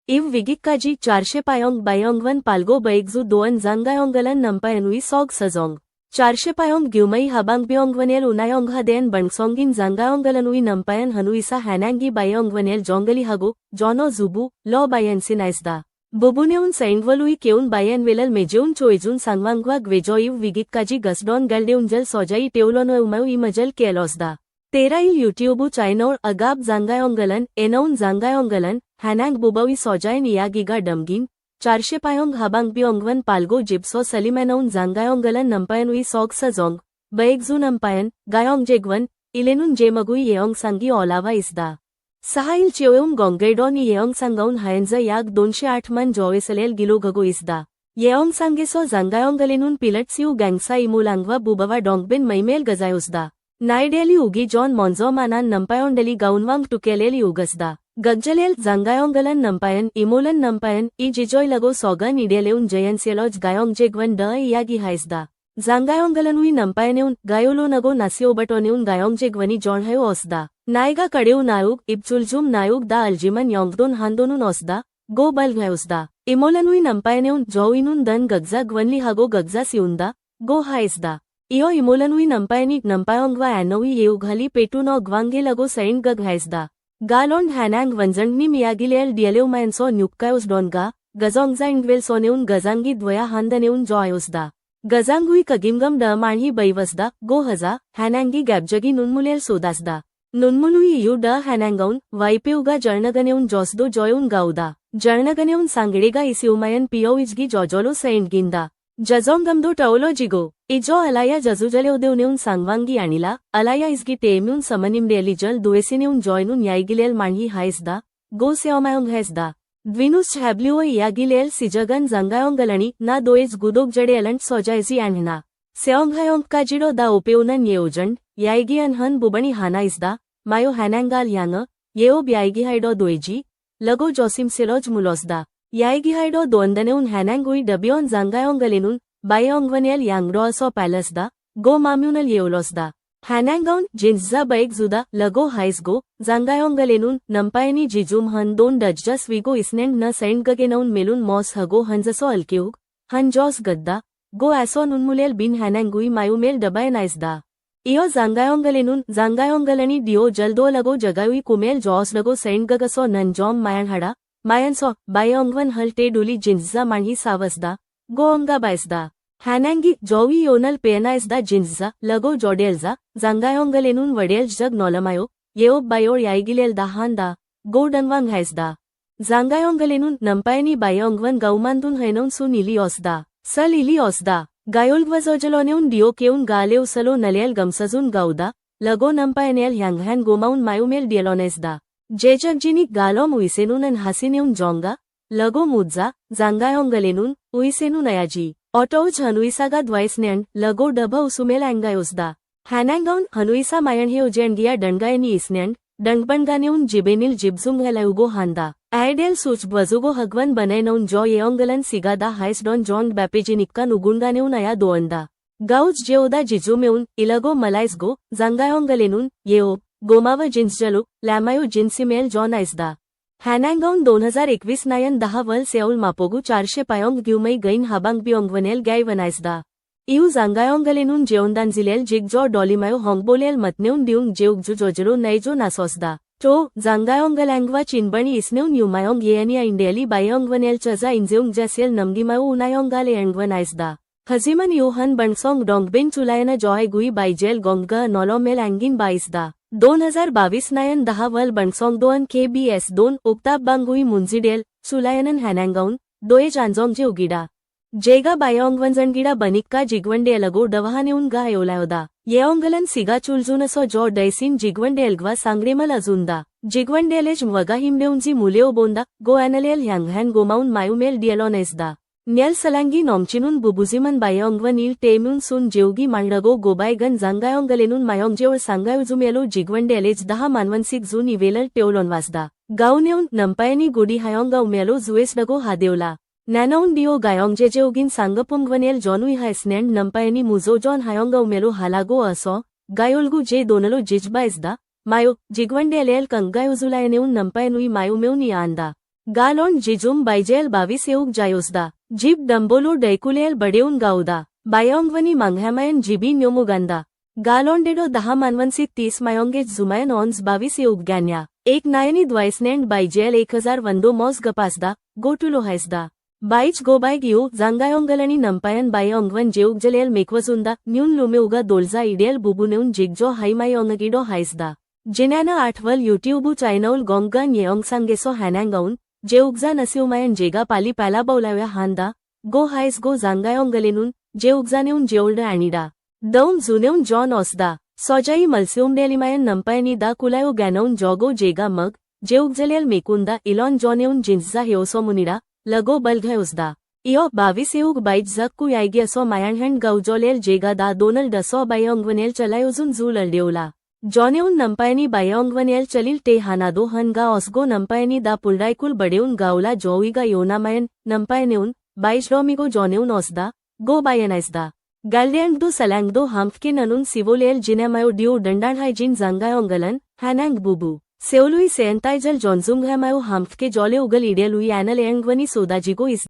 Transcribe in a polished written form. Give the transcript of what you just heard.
इव विगिक्काजी 400 पायोंग बायोंगवन पाल्गो बैगजू दोन जांगायोंगलन नंपायनुई सॉग सजोंग 400 पायोंग ग्युमई हाबांगबियोंगवनेल उनायोंग हादेन बंगसोंगिन जांगायोंगलनुई नंपायन हनुइसा हैनांगी बायोंगवनेल जोंगली हागो जॉनो जुबू लो बायनसिनाइसदा बुबुनेउन सैंगवलुई केउन बायन वेलल मेजेउन चोइजुन सांगवांगवा ग्वेजोइव विगिक्काजी गसडॉन गल्डेउंजल सोजाई टेउलोनो उमाउ इमजल केलोसदा तेराइल यूट्यूबु चाइनोर अगाब जांगायोंगलन एनौन जांगायोंगलन हैनांग बुबवी सोजाइन इयागिगा डमगिन 400 पायोंग हाबांगबियोंगवन पाल्गो जिप्सो सलिमेनौन जांगायोंगलन नंपायनुई सॉग सजोंग बैगजू नंपायन गायोंग जेगवन इलेनुन जेमगुई येओंग सांगी ओलावा इसदा सहाइल चियोउम गोंगेडोन येओंग सांगाउन हायंज याग 208 मन जोवेसलेल गिलो गगो इसदा येओंग सांगेसो जांगायोंगलेनुन पिलटसिउ गँगसा इमुलांगवा बुबवा डोंगबेन मैमेल गजायुसदा नाइडेली उगी जॉन मोंजोमानान नंपायोंडली गाउनवांग टुकेलेली उगसदा गज्जलेल जांगायोंगलन नंपायन इमोलन नंपायन इ जिजोय लगो सोगन इडेलेउन जयंसियलोज गायोंग जेगवन ड इयागी हाइसदा जांगायोंगलनुई नंपायनेउन गायोलो नगो नासिओबटोनेउन गायोंग जेगवनी जॉनहायो ओसदा नायगा कडेउ नायुग इब्चुलजुम नायुग दा अल्जिमन योंगदोन हांदोनुन ओसदा गो बलघायोसदा इमोलनुई नंपायनेउन जोइनुन दन गग्जा ग्वनली हागो गग्जा सिउंदा गो हाइसदा इयो इमोलनुई नंपायनी नंपायोंगवा एनोई येउघाली पेटुनो ग्वांगे लगो सैंड गग हाइसदा गालोंड हैनांग वंजंगनी मियागिलेल डियलेउमायनसो न्युक्कायोस डोनगा गजोंगजा इंगवेल सोनेउन गजांगी द्वया हांदनेउन जॉयोसदा गजांगुई कगिमगम ड माणी बैवसदा गो हजा हैनांगी गैबजगी नुनमुलेल सोदासदा नुनमुलुई यु ड हैनांगौन वाइपेउगा जर्नगनेउन जोसदो जॉयुन गाउदा जर्नगनेउन सांगडेगा इसिउमायन पियोइजगी जोजोलो सैंड गिंदा जजोंगमदो टवलो जिगो इजो अलाया जजुजलेउदेउनेउन सांगवांगी आणिला अलाया इजगी टेम्युन समनिमडेलिजल दुएसिनेउन जॉयनुन याइगिलेल माणी हाइसदा गो सेओमायोंग हाइसदा द्विनुस छॅब्ल्युओ यागिलेल सिजगन जांगायोंगलणी ना दोएज गुदोग जडे अलंट सोजायजी आणना सेओंगहायोंग काजिडो दा ओपेउनन येओजंड याइगी अनहन बुबणी हानाइसदा मायो हैनांगाल यांग येओब याइगी हाइडो दोएजी लगो जोसिम सेलोज मुलोसदा याइगी हाइडो दोंदनेउन हैनांगुई डबियोन जांगायोंगलेनुन बायोंगवनेल यांगडोसो पैलसदा गो माम्युनल येओलोसदा हैनांगौन जिन्जा बैग जुदा लगो हाइसगो जांगायोंगलेनुन नंपायनी जिजुम हन दोन डज्जा स्वीगो इसनेंड न सैंड गगेनौन मेलुन मॉस हगो हंजसो अल्केउग हन जॉस गद्दा गो ऐसो नुनमुलेल बिन हैनांगुई मायुमेल डबाय नाइसदा इयो जांगायोंगलेनुन जांगायोंगलनी डियो जल्दो लगो जगायुई कुमेल जॉस लगो सैंड गगसो नन जॉम मायनहड़ा मायनसो बायोंगवन हल्टे डुली जिन्जा माणी सावसदा गोंगा बाइसदा हैनांगी जोवी योनल पेनाइसदा जिन्जा लगो जोडेलजा जांगायोंगलेनुन वडेल जग नोलमायो येओब बायोर याइगिलेल दाहांदा गो डंगवांग हाइसदा जांगायोंगलेनुन नंपायनी बायोंगवन गौमांदुन हैनौन सुन इली ओसदा सल इली ओसदा गायोल्गवजोजलोनेउन डियो केउन गालेउ सलो नलेल गमसजुन गाउदा लगो नंपायनेल ह्यांगहॅन गोमाउन मायुमेल डियलोनेसदा जेजगजिनी गालोम उइसेनुन हासिनेउन जोंगा लगो मुद्जा जांगायोंगलेनुन उइसेनुन अयाजी ऑटोज हनुइसागा द्वाइसनेंड लगो डभ उसुमेल एंगायोसदा हैनांगौन हनुइसा मायणहे उजेंडिया डंगायनी इसनेंड डंगबनगानेउन जिबेनिल जिब्जुंगहलाउगो हांदा आयडेल सुच बजुगो हगवन बनैनौन जो येओंगलन सिगादा हाइसडॉन जॉन बैपेजिनिक्का नुगुंगानेउन अया दोंदा गाउज जेओदा जिजुमेउन इलगो मलाइसगो जांगायोंगलेनुन येओब गोमाव जिन्सजलु लॅमायो जिन्सिमेल जॉन आइसदा हैनांगौन 2021 नायन 10 वल सेउल मापोगु 400 पायोंग ग्युमई गैन हाबांगबियोंगवनेल गायवनाइसदा इउ जांगायोंगलेनुन जेओंदानजिलेल जिगजो डॉलिमायो होंगबोलेल मतनेउन डिउंग जेउगजु जोजलो नैजो नासोसदा तो जांगायोंगलैंगवा चिनबणी इसनेउन युमायोंग येनिया इंडेली बायोंगवनेल चजा इंजेउंग जसेल नमगिमायो उनायोंगाले एंगवनाइसदा हजिमन युहन बणसोंग डोंगबेन चुलायना जॉय गुई बाइजेल गोंग नोलोमेल एंगिन बाइसदा 2022 नायन 10 वल बणसोंग दोन KBS 2 उक्ताब बांगुई मुंजिडेल सुलायनन हैनांगौन दोए जानजोंग जे उगिडा जेगा बायोंगवनजनगिडा बनिक्का जिगवंडे लगो डवहानेउन गा योलायोदा येओंगलन सिगा चुलजुनसो जो डैसिन जिगवंडेलगवा सांगडेमल अजुंदा जिगवंडेलेज वगा हिमडेउंजी मुलेओ बोंदा गो एनलेल ह्यांगहॅन गोमाउन मायुमेल डियलोनेसदा न्यल सलांगी नोमचिनुन बुबुजिमन बायोंगवन इल टेम्युन सुन जेउगी मांडगो गोबायगन जांगायोंगलेनुन मायोंगजेवर सांगायुजुमेलो जिगवंडेलेज 10 मानवनसिक जुन इवेलल टेओलोनवासदा गाउनेउन नंपायनी गुडी हायोंगा उमेलो जुएसडगो हादेवला नॅनौन डिओ गायोंगजेजेउगिन सांगपुंगवनेल जॉनुई हायस्नेंड नंपायनी मुजो जॉन हायोंगा उमेलो हालागो असो गायोल्गु जे दोनलो जिजबाइसदा मायो जिगवंडेलेल कंगायुजुलायनेउन नंपायनुई मायुमेउन यांदा Galon jijum baijel 22 euk jayosda. Jib dambolo daikuleel बडेऊन गाऊदा. बायोंगवनी मंघ्यामायन जिबी न्योमुगांदा. Galon dedo 10 मानवनसी 30 मायोंगेज जुमायन ऑन्स 22 euk गॅन्या. एक नायनी द्वायसनेंड बायजेल 1000 वंदो मॉस गपासदा. गोटुलो हायसदा. बाईच गोबायग यू जांगायोंगलनी नंपायन बायोंगवन जेउक जलेल मेकवजुंदा. न्यून लुमेउगा दोलजा इडेल बुबुनेउन जिगजो हाईमायोंगगिडो हायसदा. जिन्याना 8वल यूट्यूबू चायनौल गोंगगन येओंग सांगेसो हॅनँगाऊन. जेउगजा नसिउमायन जेगा पाली पॅला बौलाव्या हांदा. गो हायस गो जांगायोंगलेनून. जेउगजानेउन जेओल्ड आणिडा. दौन जुनेउन जॉन ओसदा. सोजाई मल्सिउम डेलिमायन नंपायनी दा कुलायो गॅनौन जॉगो जेगा मग. जेउगजलेल मेकुंदा इलॉन जॉनेउन जिन्सजा हेओसो मुनिडा. लगो बलघायोसदा. इयो 22 euk बाईच जक्कू यायगियसो मायांहंड गौजोलेल जेगा दा दोनल डसो बायोंगवनेल चलायोजुन जूल अल्डेओला. जॉनेउन नंपायनी बायोंगवनेल चलिल टे हानादो हनगा ऑसगो नंपायनी दा पुलडायकुल बडेउन गावला जोईगा योनामायन नंपायनेउन. बाईच रोमिगो जॉनेउन ओसदा. गो बायनाइसदा. गॅल्डेंगदो सलँगदो हाम्फकिन अनुन सिवोलेल जिनेमायो ड्यू डंडाढायजिन जांगायोंगलन. हॅनँग बुबू. सेओलुई सेंतायजल जॉन्जुंगहॅमायो हाम्फके जॉले उगल इडेलुई ॲनल एंगवनी सोदाजिगो इस